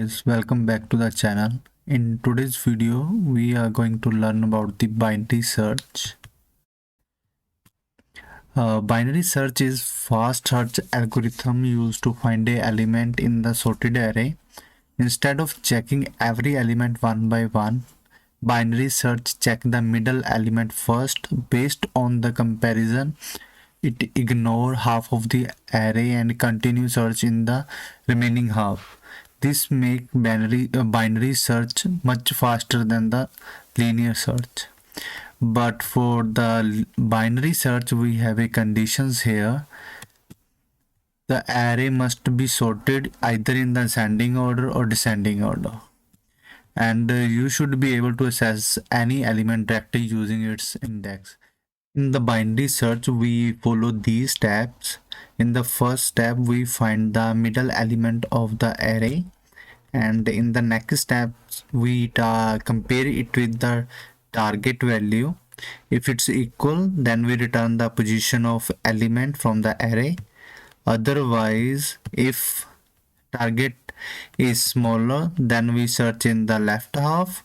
Guys, welcome back to the channel. In today's video, we are going to learn about the binary search. Binary search is fast search algorithm used to find a element in the sorted array. Instead of checking every element one by one, binary search check the middle element first. Based on the comparison, it ignore half of the array and continue search in the remaining half. This makes binary search much faster than the linear search. But for the binary search, we have a conditions here. The array must be sorted either in the ascending order or descending order. And you should be able to access any element directly using its index. In the binary search, we follow these steps. In the first step, we find the middle element of the array, and in the next steps, we compare it with the target value. If it's equal, then we return the position of element from the array. Otherwise, if target is smaller, then we search in the left half.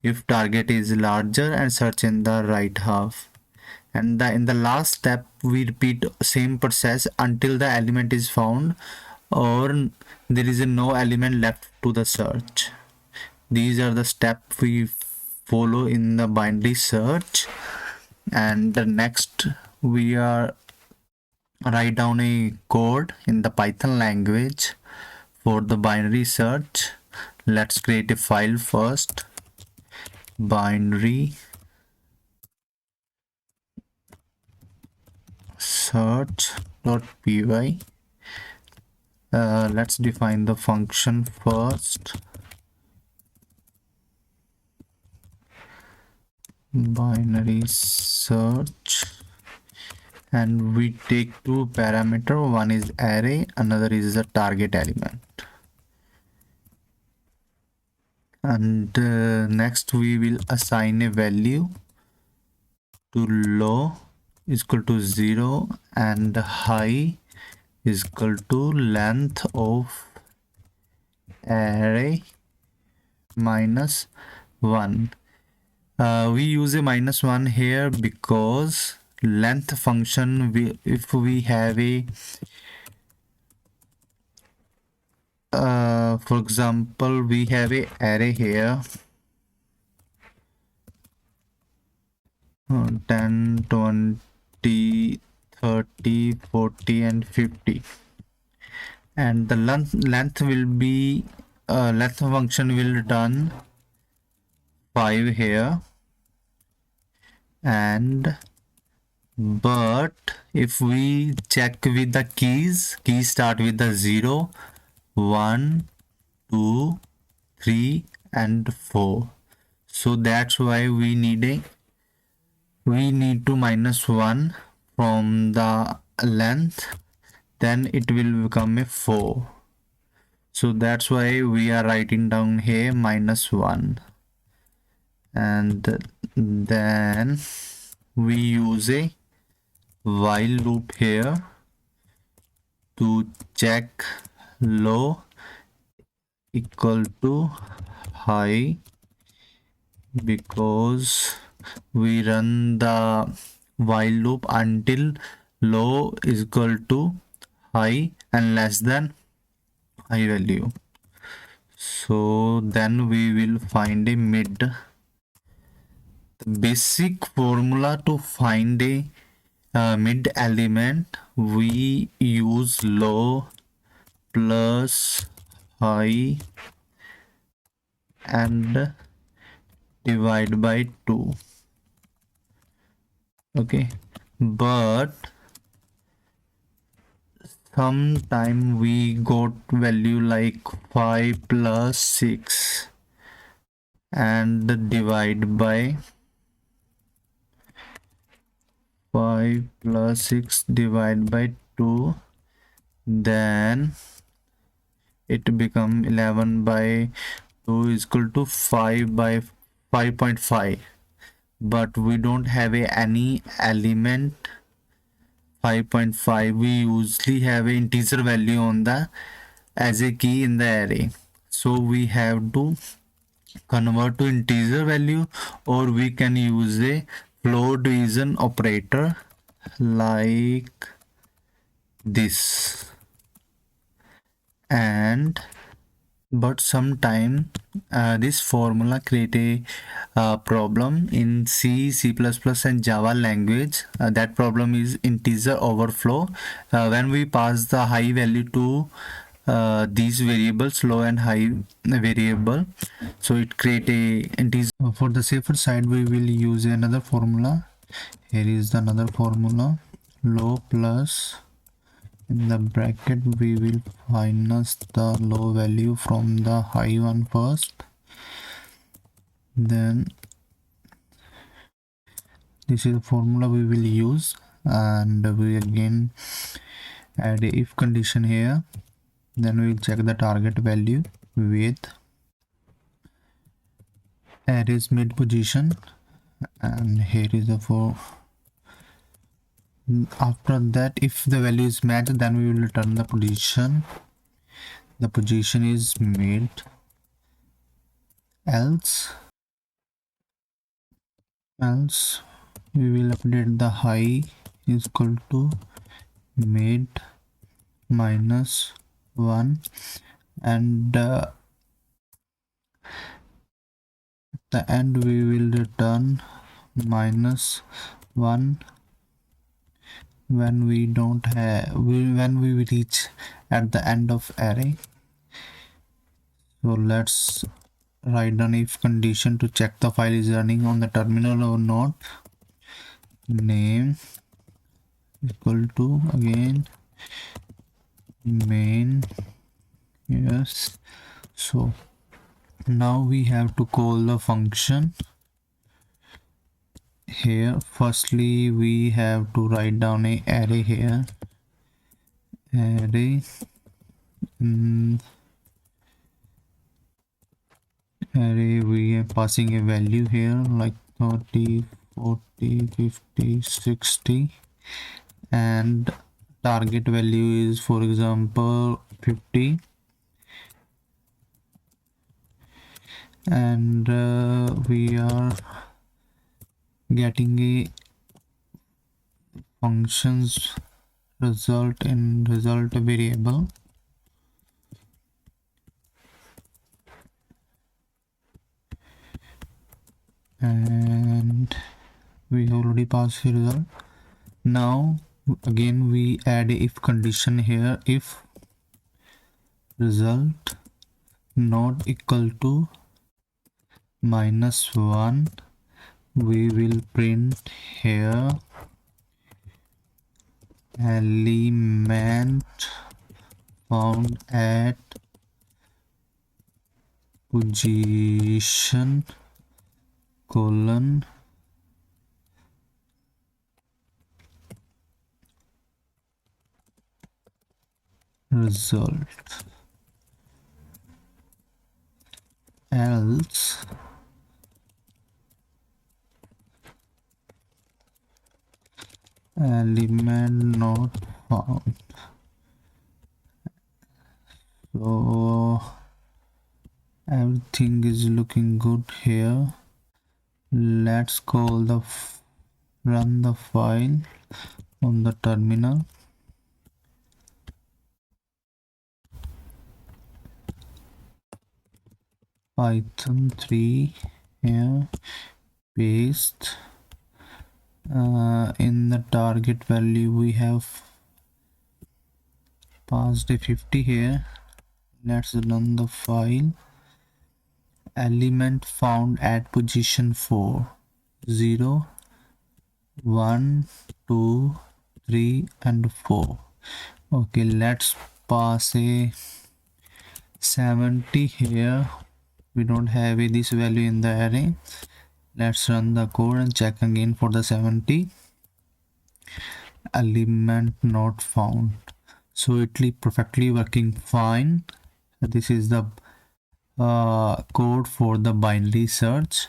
If target is larger, and search in the right half. And in the last step, we repeat same process until the element is found or there is no element left to the search. These are the steps we follow in the binary search. And the next, we are write down a code in the Python language for the binary search. Let's create a file first. Binary search.py. Let's define the function first. Binary search, and we take two parameters. One is array, another is the target element. And next we will assign a value to low is equal to 0 and high is equal to length of array minus 1. We use a -1 here because length function, if we have a for example, we have a array here 10, 20, 30, 40 and 50, and the length will be length function will return 5 here. And but if we check with the keys start with the 0, 1, 2, 3 and 4. So that's why we need to -1 from the length, then it will become a 4. So that's why we are writing down here -1. And then we use a while loop here to check low equal to high, because we run the while loop until low is equal to high and less than high value. So then we will find a mid. The basic formula to find a mid element, we use low plus high and divide by 2. Okay, but sometime we got value like 5 plus 6 and divide by 5 plus 6 divided by 2, then it become 11 by 2 is equal to 5 by 5.5. But we don't have any element 5.5. We usually have an integer value on the as a key in the array. So we have to convert to integer value, or we can use a float division operator like this. And but sometime this formula create a problem in C++ and Java language. That problem is integer overflow. When we pass the high value to these variables, low and high variable, so it create a integer. For the safer side, we will use another formula. Here is another formula, low plus, in the bracket we will minus the low value from the high one first, then this is the formula we will use, and we again add a if condition here. Then we will check the target value with array's mid position, and here is the for. After that, if the value is matched, then we will return the position. The position is mid, else we will update the high is equal to mid minus 1, and at the end we will return minus 1 when we don't have when we reach at the end of array. So let's write down if condition to check the file is running on the terminal or not. Name equal to again main. Yes, so now we have to call the function. Here firstly we have to write down a array here, array array we are passing a value here like 30, 40, 50, 60, and target value is for example 50, and we are getting a functions result in result variable, and we already passed the result. Now again we add a if condition here, if result not equal to -1, we will print here element found at position colon result, else element not found. So everything is looking good here. Let's call the run the file on the terminal. Python 3 here, paste in the target value we have passed a 50 here. Let's run the file. Element found at position 4, 0, 1, 2, 3 and 4. Okay, let's pass a 70 here. We don't have this value in the array. Let's run the code and check again for the 70. Element not found. So it is perfectly working fine. This is the code for the binary search.